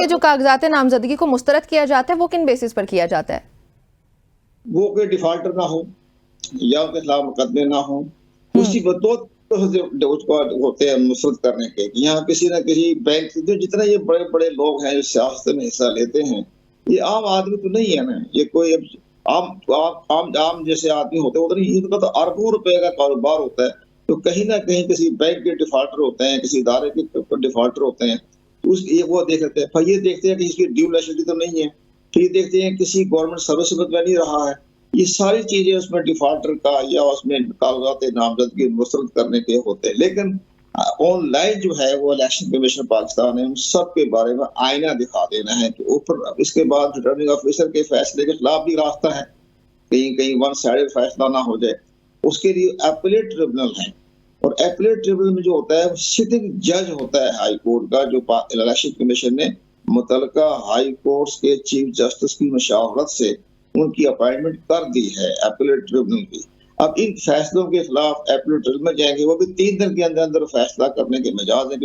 ये जो कागजात नामजदगी को मुस्तरद किया जाता है वो किन बेसिस पर किया जाता है? वो कोई डिफॉल्टर ना हो या उनके खिलाफ मुकदमे ना हो, उसी दो उसको होते हैं मुस्तरद करने के। यहाँ किसी न किसी बैंक से जितने ये बड़े-बड़े लोग हैं जो सियासत में हिस्सा लेते हैं, ये आम आदमी तो नहीं है ना, ये कोई आम जैसे आदमी होते हैं, उधर इनका तो अरबों रुपए का कारोबार होता है, तो कहीं न कहीं किसी बैंक के डिफॉल्टर होते हैं, किसी इदारे के डिफॉल्टर होते हैं, तो ये वो देख लेते हैं। फिर ये देखते हैं कि इसकी ड्यू नेशनलिटी तो नहीं है, फिर ये देखते हैं किसी गवर्नमेंट सर्विस में नहीं रहा है। ये सारी चीजें उसमें डिफॉल्टर का या उसमें कागजात नामजदगी मुस्तरद करने के होते हैं। लेकिन ऑनलाइन जो है वो इलेक्शन कमीशन पाकिस्तान है, उन सब के बारे में आईना दिखा देना है कि ऊपर इसके बाद रिटर्निंग ऑफिसर के फैसले के खिलाफ भी रास्ता है, कहीं वन साइडेड फैसला ना हो जाए। उसके लिए अपीलेट ट्रिब्यूनल है, और अपीलेट ट्रिब्यूनल में जो होता है सिटिंग जज होता है हाई कोर्ट का, जो इलेक्शन कमीशन ने मुतलका हाई कोर्ट के चीफ जस्टिस की मशावरत से उनकी अपॉइंटमेंट कर दी है अपीलेट ट्रिब्यूनल की। अब इन फैसलों के खिलाफ अपीलेट ट्रिब्यूनल में जाएंगे, वो भी 3 दिन के अंदर अंदर फैसला करने के मिजाज है।